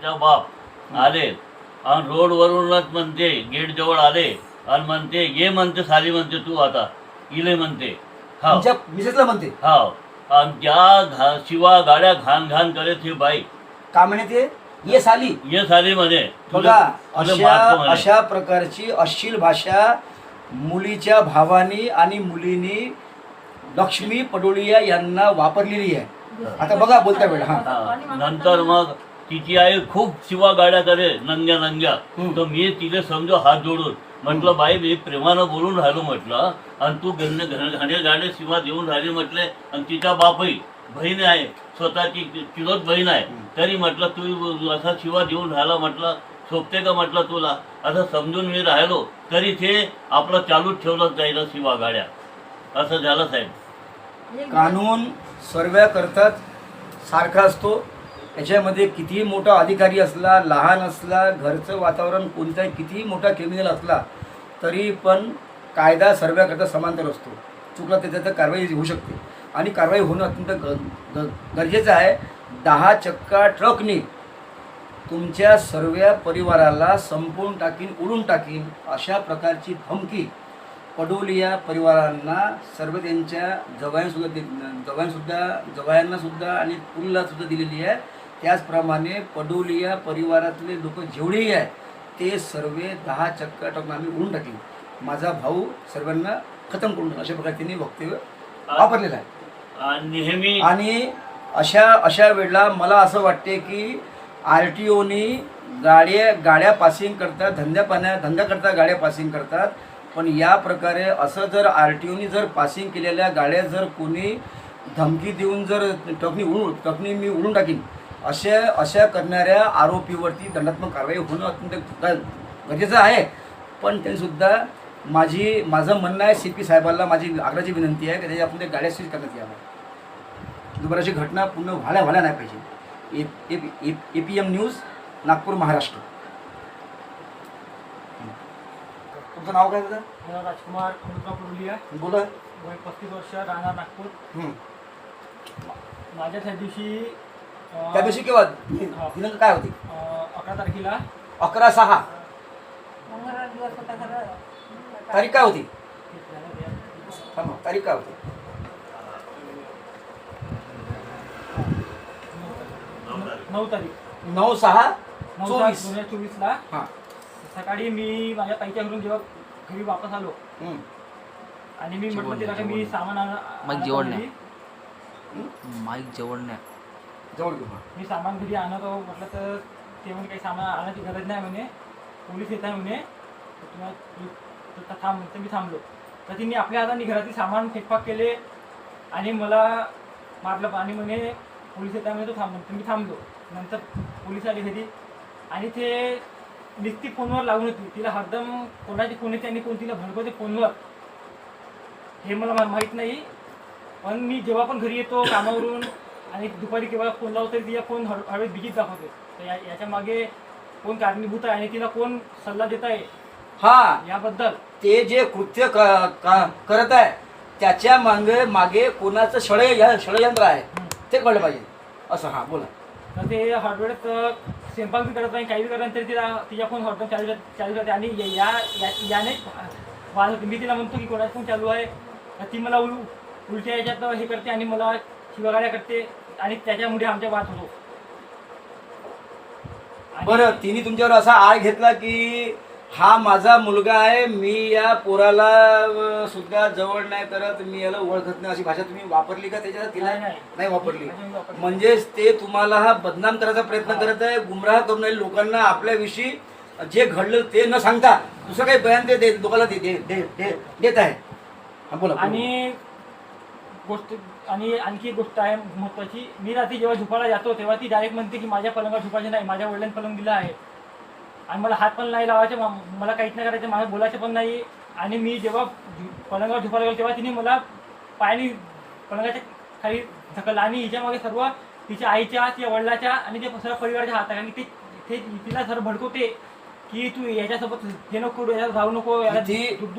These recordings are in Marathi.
तिचा बाप आले आणि रोडवरूनच म्हणते गेट जवळ आले आणि म्हणते ये म्हणते साली म्हणते तू आता इले म्हणते हा तुमच्या मिसेसला म्हणते हा आणि त्या शिवा गाड्या घाण घाण करत ही बाई का म्हणे ते ये साली ये साली म्हणे बघा तुला मारतो म्हणे. अशा प्रकारची अश्लील भाषा मुलीच्या भावानी आणि मुलीनी लक्ष्मी पडोळिया यांना वापरलेली आहे. आता बघा बोलता वेळ हा हा. नंतर मग तिची आई खूप शिवा गाड्या करे नंग्या नंग्या तर मी तिला समजू हात जोडून म्हटलं बाई मी प्रेमानं बोलून राहिलो म्हटलं आणि तू घाणे गाणे शिवा देऊन राहिली म्हटले आणि तिचा बापही बहीण आहे स्वतःची चुलत बहीण आहे तरी म्हटलं तू असा शिवा देऊन राहिला म्हटलं सोपते का म्हटलं तुला असं समजून मी राहिलो तरी ते आपलं चालूच ठेवलं जाईल शिवा गाड्या असं झालं साहेब. कानून सर्व्या करतात सारखा असतो. याच्यामध्ये कितीही मोठा अधिकारी असला लहान असला घरचं वातावरण कोणताही कितीही मोठा क्रिमिनल असला तरी पण कायदा सर्व्या करता समांतर असतो. चुकला त्याच्यात कारवाई होऊ शकते आणि कारवाई होणं अत्यंत गरजेचं आहे. 10 चक्का ट्रकने तुमच्या सर्व परिवाराला संपवून टाकीन उडून टाकीन अशा प्रकारची धमकी पडोलिया परिवारांना सर्व त्यांच्या जवायांना सुद्धा आणि पुलला सुद्धा दिलेली आहे. त्याचप्रमाणे पडोलिया परिवारातले लोक जेवढेही आहे ते सर्व 10 चक्का ट्रकने आम्ही उडून टाकीन माझा भाऊ सर्वांना खतम करून टाकेल अशा प्रकारे त्यांनी वक्तव्य वापरलेलं आहे. नेहमी आणि अशा वेळेला मला असं वाटते की RTOनी गाड्या पासिंग करतात धंदा करता गाड्या पासिंग करतात पण या प्रकारे असं जर RTOनी जर पासिंग केलेल्या गाड्या जर कोणी धमकी देऊन जर ट्रकनी मी उडून टाकीन अशा करणाऱ्या आरोपीवरती दंडात्मक कारवाई होणं अत्यंत गरजेचं आहे. पण त्यांनीसुद्धा माझं म्हणणं आहे CP साहेबांना माझी आग्रहाची विनंती आहे की त्याच्या आपण ते गाड्या सीज करण्यात यावं. दुपारची घटना पूर्ण व्हायला नाही पाहिजे. APM news Nagpur Maharashtra. तुमचं नाव काय दादा? राजकुमार पडोलिया बोला. वय 35 वर्ष राहणार नागपूर. माझ्या त्या दिवशी केव्हा दिनांक काय होती? 11 तारखेला 11/6 तारीख काय होती? तारीख काय होती? 9 तारीख 9/6/24 ला सकाळी मी माझ्या ताईच्या घरून जेव्हा घरी वापस आलो आणि मी म्हटलं तिला की मी सामान माईक जेवण नाही जवळ घेऊ. मी सामान घरी आणतो म्हटलं तर ते म्हणे काही सामान आणायची गरज नाही म्हणे पोलीस येत आहे म्हणे तुम्हाला थांब तर मी थांबलो. तर तिने आपल्या हाताने घरातील सामान फेकफाक केले आणि मला मारलं आणि म्हणे पोलीस येत आहे म्हणे तो थांब तर मी थांबलो. नंतर पोलीस आले घरी आणि ते निस्ती फोनवर लागून होती. तिला हरदम कोणाची फोन येते आणि कोण तिला भडकवते फोनवर हे मला माहीत नाही. पण मी जेव्हा पण घरी येतो कामावरून आणि दुपारी केव्हा फोन लावतो तरी तिचा फोन हळूहळू बिजीत दाखवते. तर याच्या मागे कोण कारणीभूत आहे आणि तिला कोण सल्ला देत आहे याबद्दल ते जे कृत्य करत आहे त्याच्या मागे कोणाचं षडयंत्र आहे ते कळलं पाहिजे असं. बोला. तर ते हळूहळूच स्वयंपाक बी करत नाही काही बी करत नाही तरी तिचा फोन हळूहळू चालू राहते आणि याने वाद होते. मी तिला म्हणतो की कोणाचा फोन चालू आहे ती मला उलट्या याच्यात हे करते आणि मला शिवागाड्या करते आणि त्याच्यामुळे आमच्या वाद होतो. बरं तिने तुमच्यावर असा आळ घेतला की हा माझा मुलगा आहे मी या पोराला सुद्धा जवळ नाही करत मी याला ओळखत नाही अशी भाषा तुम्ही वापरली का त्याच्यात? तिला नाही वापरली. म्हणजेच ते तुम्हाला हा बदनाम करायचा प्रयत्न करत आहे गुमराह करून राहिले लोकांना आपल्याविषयी जे घडलं ते न सांगता दुसरं काही बयान ते लोकांना देत आहे. बोला. आणि आणखी एक गोष्ट आहे महत्त्वाची. मी रात्री जेव्हा झोपायला जातो तेव्हा ती डायरेक्ट म्हणते की माझ्या पलंगावर झोपायचे नाही माझ्या वडिलांनी पलंग दिला आहे आणि मला हात पण नाही लावायचे मला काहीच नाही करायचं माझं बोलायचं पण नाही. आणि मी जेव्हा पलंगावर झोपायला गेलो तेव्हा तिने मला पायाने पलंगाच्या खाली ढकललं आणि हिच्या मागे सर्व तिच्या आईच्या तिच्या वडिलाच्या आणि ते सर्व परिवाराच्या हात आहे आणि ते तिला सर्व भडकवते की तू याच्यासोबत हे नको याच्यात राहू नको.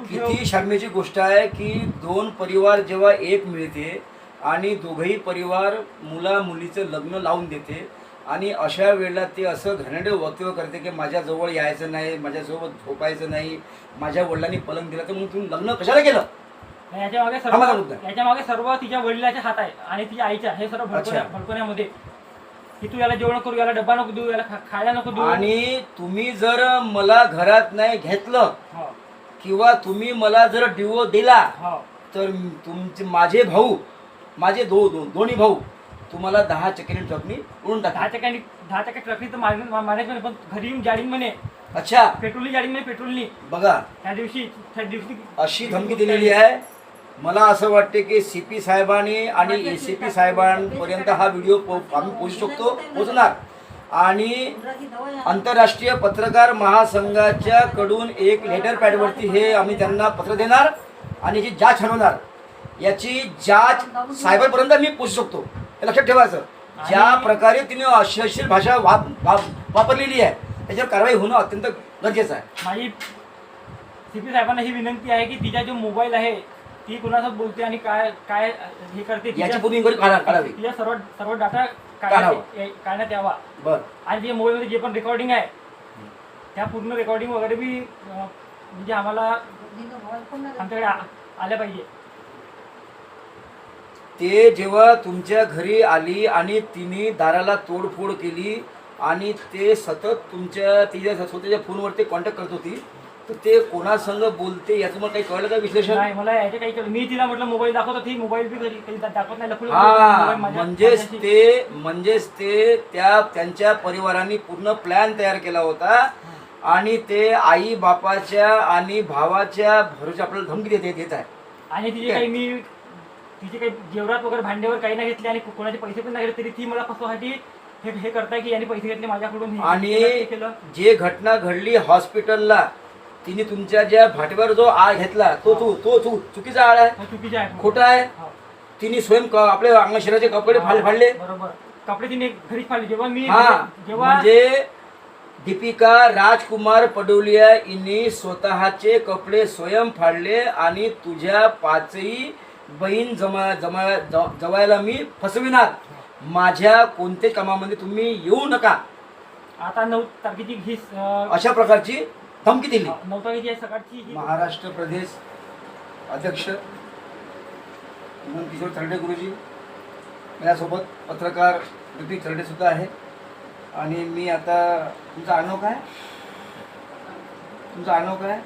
किती शर्मेची गोष्ट आहे की 2 परिवार जेव्हा एक मिळते आणि दोघंही परिवार मुला मुलीचं लग्न लावून देते आणि अशा वेळेला ते असं घनडे वक्तव्य करते की माझ्याजवळ यायचं नाही, माझ्यासोबत झोपायचं नाही, माझ्या वडिलांनी पलंग दिला, तर मग तुम्ही लग्न कशाला केलं? याच्या मागे हा माझा मुद्दा. सर्व याच्या मागे सर्व तिच्या वडिलाचे हात आहे आणि तिच्या आईच्या, हे सर्व अच्छा. भडकवण्यामध्ये की तू याला जेवण करू, याला डब्बा नको देऊ, याला खायला नको देऊ. आणि तुम्ही जर मला घरात नाही घेतलं हो, किंवा तुम्ही मला जर डिवोर्स दिला हो. तर तुमचे माझे भाऊ, माझे दोन्ही भाऊ तुम्हाला 10 चक्री चकणी उडून टाका. 10 ट्रकली तर मारायचं म्हणे, पण घरी येऊन जाडीन म्हणे, अच्छा, पेट्रोलनी जाडीन म्हणे, पेट्रोलनी. बघा त्या दिवशी अशी धमकी दिलेली आहे. मला असं वाटते की CP साहेबांनी आणि ACP साहेबांपर्यंत हा व्हिडिओ आम्ही पोहोचणार आणि आंतरराष्ट्रीय पत्रकार महासंघाच्या कडून एक लेटर पॅडवरती हे आम्ही त्यांना पत्र देणार आणि जी जांच ठरवणार, याची जांच साहेबांपर्यंत मी पोहोचू शकतो, हे लक्षात ठेवायचं. ज्या प्रकारे तिने अश्लील भाषा वापरलेली आहे त्याच्यावर कारवाई होणं अत्यंत गरजेचं आहे. माझी CP साहेबांना ही विनंती आहे की तिचा जो मोबाईल आहे ती कुणासोबत बोलते आणि काय काय हे करते, याची पूर्ण इन्क्वायरी काढावी. तिचा सर्व डाटा काढावा. काढण्यात यावा. बर, आणि जे मोबाईलमध्ये जे पण रेकॉर्डिंग आहे त्या पूर्ण रेकॉर्डिंग वगैरे बी म्हणजे आम्हाला आमच्याकडे आल्या पाहिजे. ते जेव्हा तुमच्या घरी आली आणि तिने दाराला तोडफोड केली आणि ते सतत तिच्या स्वतःच्या फोनवरती कॉन्टॅक्ट करत होती, तर ते कोणासंग बोलते याचं मला काही कळलं का विश्लेषण? नाही, मला याचे काही कळलं. मी तिला म्हटलं मोबाईल दाखवतो, ती मोबाईल बी कधी दाखवत नाही, लपवून हा, माझ्याशी. म्हणजेच ते त्यांच्या परिवाराने पूर्ण प्लॅन तयार केला होता आणि ते आई बापाच्या आणि भावाच्या भरोशा आपल्याला धमकी देत आहे. आणि तिचे काही जेवरात वगैरे भांड्यावर काही नाही घेतले आणि कोणाचे पैसे पण नाही घेतले, तरी ती मला फसवासाठी हे करताय की याने पैसे घेतले माझ्याकडून. आणि जे घटना घडली हॉस्पिटलला, तिने तुमच्या ज्या भाटीवर जो आळ घेतला तो चुकीचा आळ आहे, चुकीचे आहे, खोटा आहे. तिने स्वयं आपल्या अंगशरीराचे कपडे फाडले. बरोबर, कपडे तिने घरीच फाडले. जेव्हा म्हणजे दीपिका राजकुमार पडोलिया यांनी स्वतःचे कपडे स्वयं फाडले आणि तुझ्या 5ही बहीण जवायला मी फसविणार, माझ्या कोणत्याच कामामध्ये तुम्ही येऊ नका, आता 9 तारखेची ही अशा प्रकारची धमकी दिली. 9 तारखेची सकाळची महाराष्ट्र प्रदेश अध्यक्ष किशोर थर्डे गुरुजी, माझ्यासोबत पत्रकार ऋतिक थर्डे सुद्धा आहे. आणि मी आता, तुमचं आडनाव काय?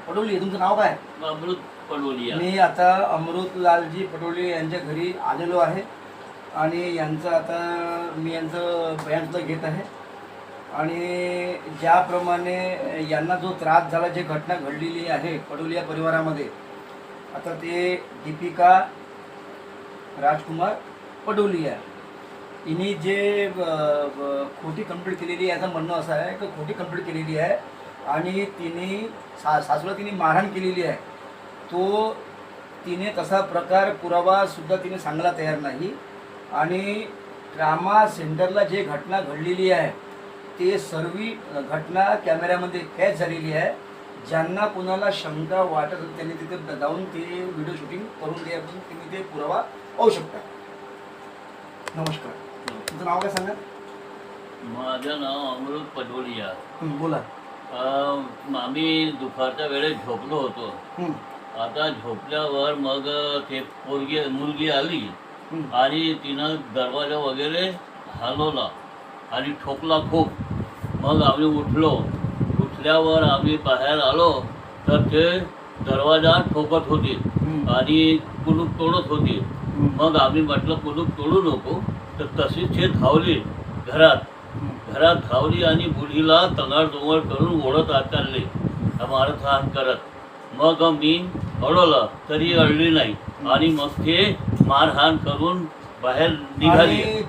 पडोली, तुमचं नाव काय? अमृत पडोलिया. मी आता अमृतलालजी पटोले यांच्या घरी आलेलो आहे आणि यांचं आता मी यांचं बयान सुद्धा घेत आहे. आणि ज्याप्रमाणे यांना जो त्रास झाला, जी घटना घडलेली आहे पडोलिया परिवारामध्ये, आता ते दीपिका राजकुमार पडोलिया हिने जे खोटी कंप्लेंट केलेली आहे, याचं म्हणणं असं आहे की खोटी कंप्लेंट केलेली आहे आणि तिने सासूला तिने मारहाण केलेली आहे. तो तिने तसा प्रकार पुरावा सुद्धा तिने सांगायला तयार नाही. आणि ट्रामा सेंटरला जे घटना घडलेली आहे ते सर्व घटना कॅमेऱ्यामध्ये कॅच झालेली आहे. ज्यांना कुणाला शंका वाटत होती त्यांनी तिथे जाऊन ते व्हिडिओ शूटिंग करून द्यायचं, तुम्ही ते पुरावा पाहू शकता. नमस्कार, तुमचं नाव काय सांगा? माझं नाव अमृत पडोलिया. बोला. आम्ही दुपारच्या वेळेत झोपलो होतो. आता झोपल्यावर मग ते मुलगी आली आणि तिनं दरवाजा वगैरे हलवला आणि ठोकला खूप. मग आम्ही उठल्यावर आम्ही बाहेर आलो तर ते दरवाजा ठोकत होते आणि कुलूप तोडत होते. मग आम्ही म्हटलं कुलूप तोडू नको, तर तशीच ते धावली घरात धावली आणि बुढीला तंगाडतोंगाड करून ओढत आत आणले मारहाण करत. मग मी अडवलं तरी अडली नाही आणि मग ते मारहाण करून बाहेर निघाली. आणि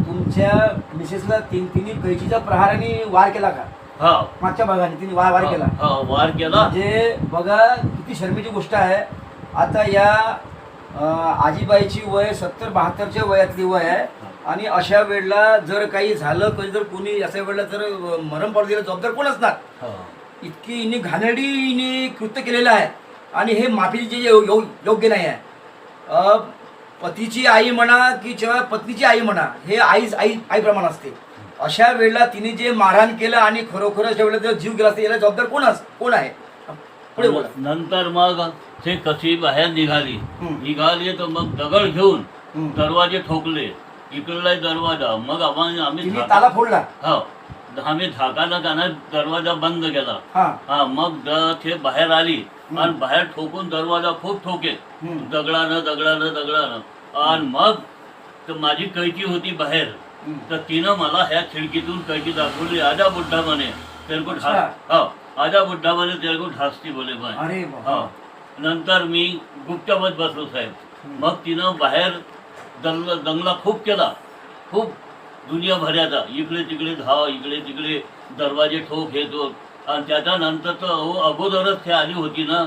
तुमच्या मिसेसला तिने कैचीच्या प्रहाराने वार केला का? हा, मागच्या भागाने तिने वार केला. हा, वार केला. म्हणजे बघा किती शर्मेची गोष्ट आहे. आता या आजीबाईची वय 70-72च्या वयातली वय आहे आणि अशा वेळेला जर काही झालं, कधी जर कोणी अशा वेळेला जर मरण पावलं दिलं, जबाबदार कोण असणार? इतकी हिने घाणेरडी कृत्य केलेलं आहे आणि हे माफी जे योग्य नाही आहे. पतीची आई म्हणा की जेव्हा पत्नीची आई म्हणा, हे आई प्रमाण असते. अशा वेळेला तिने जे मारहाण केलं आणि खरोखर अशा वेळेला जर जीव गेला असता, याला जबाबदार कोण आहे? पुढे बोला. नंतर मग ते कशी बाहेर निघाली तर मग दगड घेऊन दरवाजे ठोकले, इकडला दरवाजा. मग आम्ही तिने ताला फोडला. हो, आम्ही झाकाला त्यानं दरवाजा बंद केला. हा, मग ते बाहेर आली आणि बाहेर ठोकून दरवाजा खूप ठोके, दगडानं. आणि मग तर माझी कैची होती बाहेर, तर तिनं मला ह्या खिडकीतून कैची दाखवली. आजा बुड्ढा म्हणे तेरे को आजा बुड्ढा म्हणे तेरे को ढासती बोले म्हणे. हो, नंतर मी गुपचापच बसलो साहेब. मग तिनं बाहेर दंगला खूप केला, खूप दुनिया भऱ्याचा. इकडे तिकडे धाव, इकडे तिकडे दरवाजे ठोक हे तो. आणि त्याच्यानंतर तर अगोदरच ते आली होती ना,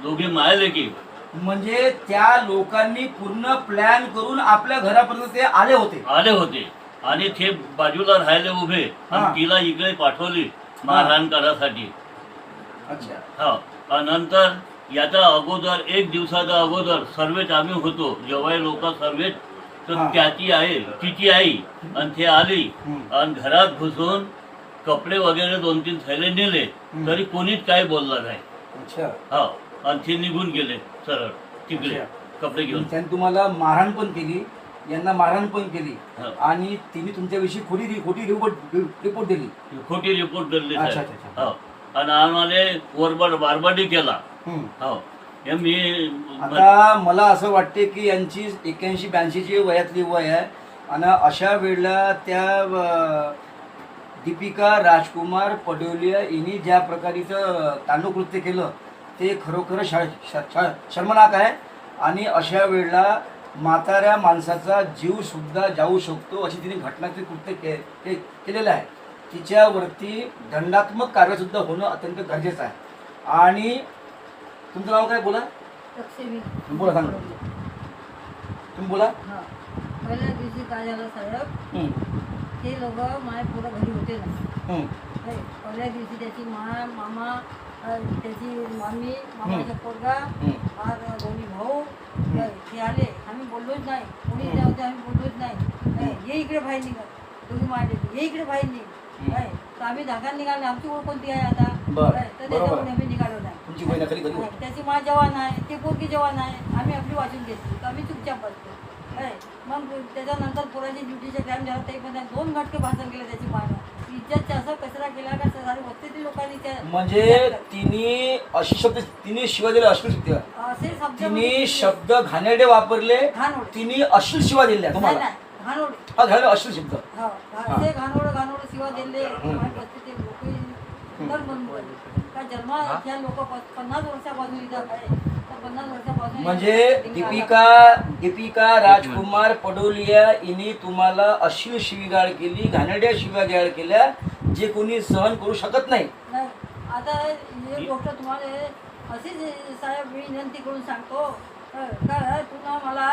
दोघे मायले की. म्हणजे त्या लोकांनी पूर्ण प्लॅन करून आपल्या घरापर्यंत ते आले होते आणि ते बाजूला राहिले उभे आणि तिला इकडे पाठवली मारहाण करासाठी. अच्छा. हा, नंतर याच्या अगोदर 1 दिवसाच्या अगोदर सर्वेच आम्ही होतो, जेव्हा लोक सर्वेच. तर तिची आई आणि ते आली आणि घरात घुसून कपडे वगैरे 2-3 थैले नेले, तरी कोणीच काय बोललं नाही. अच्छा. हा, आणि ते निघून गेले सरळ तिकडे कपडे घेऊन. त्यांनी तुम्हाला मारहाण पण केली, यांना मारहाण पण केली हा. आणि तिने तुमच्याविषयी खोटी रिपोर्ट दिली. खोटी रिपोर्ट दिली अच्छा, साहेब. अच्छा. हो, आणि आम्हाला बारबाडी केला. हो, हे मी आता मला असं वाटते की यांची 81-82 वयातली वय आहे आणि अशा वेळेला त्या दीपिका राजकुमार पडोलिया यांनी ज्या प्रकारेचं तांडव कृत्य केलं ते खरोखर शर्मनाक आहे. आणि अशा वेळेला म्हाताऱ्या माणसाचा जीव सुद्धा जाऊ शकतो अशी तिने घटनाचे कृत्य केलेलं आहे. तिच्यावरती दंडात्मक कारवाई सुद्धा होणं अत्यंत गरजेचं आहे. आणि तुमचं नाव काय? बोला बोला, सांगा तुम्ही बोला. पहिल्या दिवशी काय झालं साहेब, ते लोक माझ्या पुढं घरी होते ना. पहिल्या दिवशी त्याची मामा, त्याची मामी, मामाचा पोरगा, दोन्ही भाऊ ते आले. आम्ही बोललोच नाही, कोणी होते आम्ही बोललोच नाही. ये इकडे बाहेर निघत, तुम्ही मारले, ये इकडे बाहेर निघ. तर आम्ही धागा निघाले. आमची ओळख कोणती आहे आता? तर त्याच्यामुळे आम्ही निघालो नाही. त्याची मा जवान आहे, ते पोरगी जवान आहे. आम्ही आपली वाचून घेतली, तर आम्ही चुपचाप बसतो. मग त्याच्यानंतर पोराची ड्युटीचा टाइम झाला, ते पण 2 घटके भाषण केलं त्याची मानं. इज्जतचा असं कचरा केला का सारे वस्तीतील लोकांनी त्या. म्हणजे तिने शिवा दिला, अश्लील शब्द, असे शब्द तिने शब्द घाणेरडे वापरले, घाणोडे. तिने अश्लील शिवा दिल्या तुम्हाला. घाणोडे. हा, झालं अश्लील शब्द. ते घाणोड शिवा दिले. वस्तीतील लोक तर बनवले का जन्मा ह्या लोक 50 वर्षापासून इथं आहे. तर 50 वर्षापासून म्हणजे दीपिका राजकुमार पडोलिया हिने तुम्हाला अश्लील शिवीगाळ केली, घाणेरड्या शिवीगाळ केल्या, जे कोणी सहन करू शकत नाही. आता ही गोष्ट तुम्हाला अशीच साहेब मी विनंती करून सांगतो का तुला मला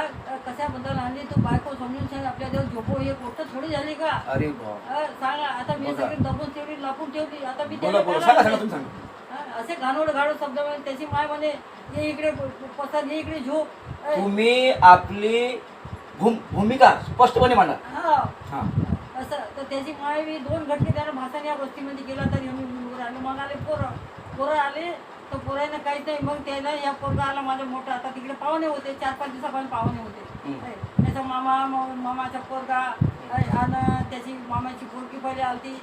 कशाबद्दल आणली, तू बायको समजून सांग, आपल्या देव झोपो. ही गोष्ट थोडी झाली का? अरे सांगा. आता मी सगळी दबून ठेवली, लपून ठेवली. आता मी असे घाणोड शब्द त्याची माय म्हणे ये इकडे पसंत, ये इकडे झोप. तुम्ही आपली भूमिका स्पष्टपणे मांडा. हा, असं. तर त्याची माय मी 2 घटके त्यानं भाषण या गोष्टीमध्ये केला, तरी आम्ही आलो. मग आले पोरं आले, तर पोरायनं काहीच नाही. मग त्याला या पोरगा आला माझा मोठा. आता तिकडे पाहुणे होते, 4-5 दिवसापर्यंत पाहुणे होते. त्याचा मामाचा पोरगा आणि त्याची मामाची पोरगी पहिले आलती.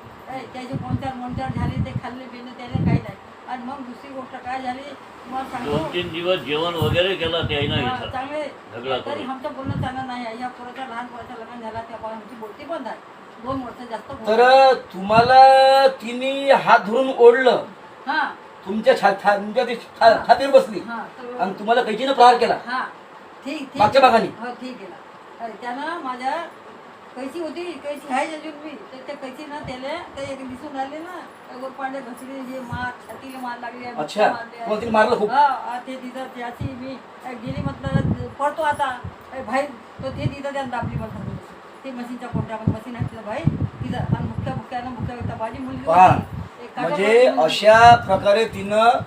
त्याचे 4 झाले, ते खाल्ले पिले, त्याला काही नाही. आणि मग दुसरी गोष्ट काय झाली मला सांगतो, 2-3 दिवस जेवण वगैरे केलं ते चांगले, तरी आमचं बोलणं चाललं नाही. या पोराचा लहान पोराचा लग्न झाला तेव्हा आमची बोलती बंद आहे. 2 वर्ष जास्त. तर तुम्हाला तिने हात धरून ओढलं, हा, तुमच्या छातीवर बसली आणि तुम्हाला कैचीनं प्रहार केला. हा, ठीक मागच्या भागाने. हो, ठीक केला. त्यानं माझ्या कैची होती, कैची आहे अजून मी. तर त्या कैचीनं त्याला ते एक दिसून राहिले ना, गोरपांडे घसरी जे मार, छातीला मार लागली. अच्छा, मग तिने मारलं खूप. हा, ते तिथं त्याची मी गेली म्हटलं पडतो आता भाई, तो ते तिथं त्यानं दाबली म्हटलं. ते मशीनच्या कोणत्या मशीन आहे तिथं भाई तिथं. आणि मुख्य भाजी मुलगी. म्हणजे अशा प्रकारे तिनं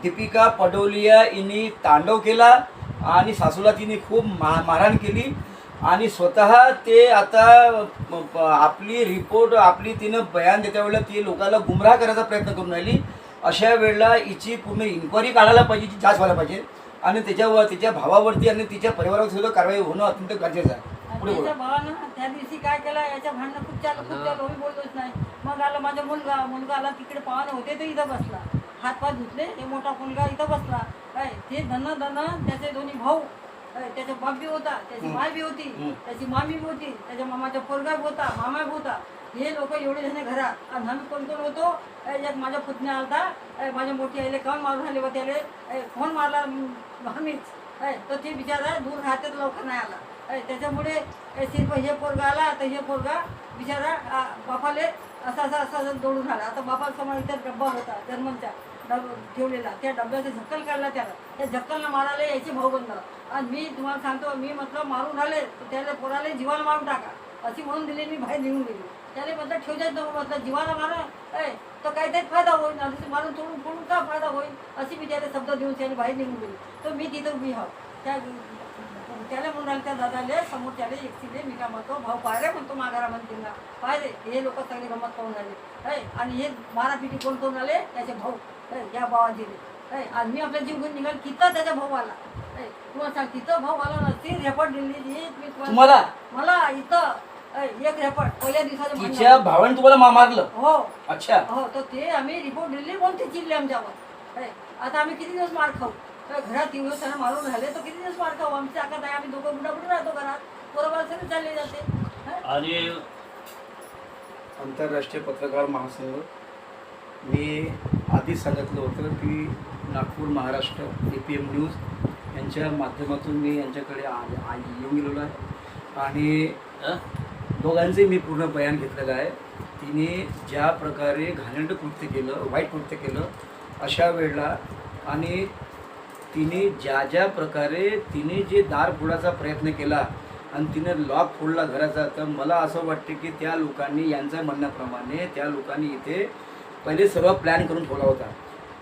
दीपिका पडोलिया हिने तांडव केला आणि सासूला तिने खूप मारहाण केली आणि स्वतः ते आता आपली रिपोर्ट आपली तिनं बयान देत्या वेळेला ती लोकांना गुमराह करायचा प्रयत्न करून राहिली. अशा वेळेला हिची पूर्ण इन्क्वायरी काढायला पाहिजे, हिची जांच व्हायला पाहिजे आणि त्याच्यावर तिच्या भावावरती आणि तिच्या परिवारावर सुद्धा कारवाई होणं अत्यंत गरजेचं आहे. पुढे बोला. त्याच्या भावानं त्या दिवशी काय केलं, याच्या भांडणं खूप चालू मी बोललोच नाही. मग आला माझा मुलगा आला तिकडे पाहुणे होते तो इथं बसला, हातपात धुतले, हे मोठा मुलगा इथं बसला. काय ते धन त्याचे दोन्ही भाऊ, त्याचा बाप बी होता, त्याची माय बी होती, त्याची मामी बी होती, त्याच्या मामाचा पोरगा बी होता, मामा बी होता. हे लोक एवढे जण घरात आणि आम्ही कोण कोण होतो. एक माझा पुतण्या आलता, माझ्या मोठी आईले काऊन मारून आले व त्याले फोन मारला आम्हीच. तर ते बिचारा दूर राहते लवकर नाही आला. त्याच्यामुळे सिर्फ हे पोरगा आला तर हे पोरगा बिचारा बापाले असा दौडून आला. आता बापासमोर इथे डब्बा होता जर्मनचा ठेवलेला, त्या डब्याचं झक्कल काढला त्याला, त्या झक्कलला मारायला यायचे भाऊ बंद. आणि मी तुम्हाला सांगतो, मी म्हटलं मारून आले तर त्याला पोराला जीवाला मारून टाका अशी म्हणून दिली. मी बाहेर निघून गेली. त्याने म्हटलं ठेवजाच नको, म्हटलं जीवाला मारा तर काहीतरी फायदा होईल, आणि मारून तोडून का फायदा होईल अशी मी त्याला शब्द देऊन त्याने बाहेर निघून गेली. तर मी तिथं उभी आहो. त्याला म्हणून राहिले त्या दादाले समोर त्याला एकटीले मी काय म्हणतो, भाऊ पायरे म्हणतो माघारामध्ये तिला पायरे हे लोक सगळे गमत करून आले. आणि हे मारापिटी कोण करून आले, त्याचे भाऊ या भावाजीले. आणि मी आपला जीव घेऊन निघाल तिथं त्याचा भाऊ आला. तुम्हाला सांग तिथं भाऊ आला नसती रेपॉर्ट दिली तुम्हाला मला इथं एक रेपॉर्ट पहिल्या दिवसाच्या तिच्या भावाने तुम्हाला मारलं. हो अच्छा. हो, तर ते आम्ही रिपोर्ट दिली म्हणून ते चिडले आमच्यावर. आता आम्ही किती दिवस मार खाऊ, घरात येऊन त्यांना मारून राहिले तर किती दिवस मार खाऊ. आमची ताकद आहे, आम्ही दोघं बुडाबुडी राहतो घरात, बरोबर सगळे चालले जाते. आणि आंतरराष्ट्रीय पत्रकार महासंघ, मी आधीच सांगितलं होतं की नागपूर महाराष्ट्र APM न्यूज यांच्या माध्यमातून मी यांच्याकडे येऊन गेलेलो आहे आणि दोघांचे मी पूर्ण बयान घेतलेलं आहे. तिने ज्या प्रकारे घाणेरडं कृत्य केलं, वाईट कृत्य केलं अशा वेळेला, आणि तिने ज्या प्रकारे तिने जे दार फोडायचा प्रयत्न केला आणि तिने लॉक फोडला घराचा, तर मला असं वाटते की त्या लोकांनी यांच्या म्हणण्याप्रमाणे त्या लोकांनी इथे पहिले सर्व प्लॅन करून ठेवला होता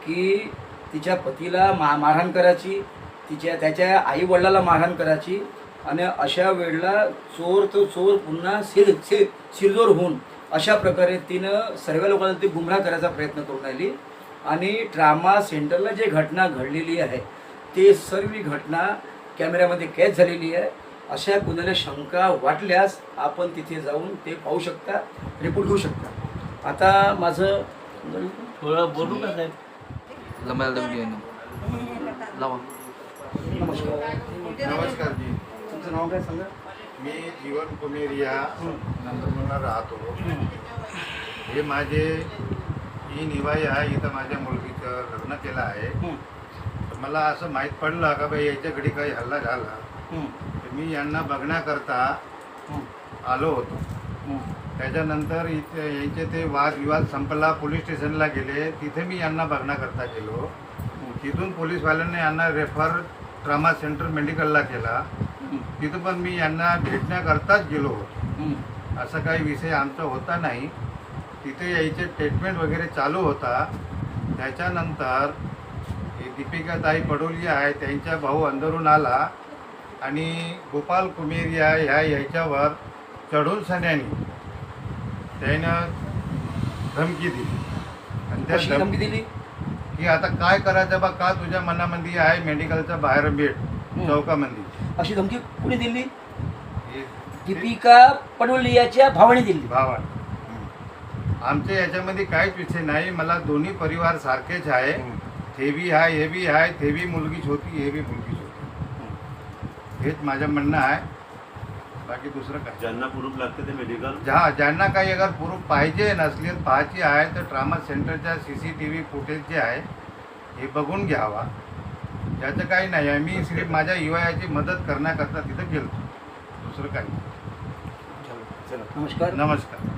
की तिच्या पतीला मारहाण करायची, त्याच्या आईवडिलाला मारहाण करायची, आणि अशा वेळेला चोर तो चोर पुन्हा सिरजोर होऊन अशा प्रकारे तिनं सर्व लोकांना ती गुमराह करायचा प्रयत्न करून राहिली. आणि ट्रामा सेंटरला जे घटना घडलेली आहे ते सर्व घटना कॅमेऱ्यामध्ये कैद झालेली आहे. अशा कुणाला शंका वाटल्यास आपण तिथे जाऊन ते पाहू शकता, रिपोर्ट घेऊ शकता. आता माझं थोडं बोलू का साहेब? नमस्कार जी, तुमचं नाव काय सांगा? मी जीवन कुमेरिया नंदुरबारला राहतो. हे माझे ही निवाई आहे, इथं माझ्या मुलगीचं लग्न केलं आहे. तर मला असं माहीत पडलं का बाई याच्या घडी काही हल्ला झाला, तर मी यांना बघण्याकरता आलो होतो. त्याच्यानंतर इथे यांचे ते वादविवाद संपला, पोलीस स्टेशनला गेले, तिथे मी यांना बघण्याकरता गेलो. तिथून पोलीसवाल्यांनी यांना रेफर ट्रामा सेंटर मेडिकलला केला. तिथं पण मी यांना भेटण्याकरताच गेलो होतो. असा काही विषय आमचा होता नाही. तिथे यायचे ट्रीटमेंट वगैरे चालू होता. त्याच्यानंतर दीपिकाताई पडोली आहे, त्यांचा भाऊ अंदरून आला आणि गोपाल कुमेरिया ह्याच्यावर चढून सण्याने त्यानं धमकी दिली. आणि त्या धमकी दिली की आता काय करायचं बा, का तुझ्या मनामध्ये आहे मेडिकलचा बाहेर भेट चौकामध्ये. अशी धमकी कुणी दिली? हे दीपिका पडोलियाच्या भावाने दिली. भावा, आमच्या याच्यामध्ये काहीच विषय नाही. मला दोन्ही परिवार सारखेच आहे. ते बी आहे, हे बी आहे. ते बी मुलगीच होती, हे बी मुलगीच होती. हेच माझं म्हणणं आहे, बाकी दुसरं काय. ज्यांना प्रूफ लागते ते मेडिकल, ज्यांना काही अगर प्रूफ पाहिजे नसले पाहायची आहे तर ट्रामा सेंटरच्या CCTV फुटेज जे आहे हे बघून घ्यावा. याचं काही नाही आहे. मी सिर्फ माझ्या युवायाची मदत करण्याकरता तिथं गेलो, दुसरं काही. नमस्कार. नमस्कार.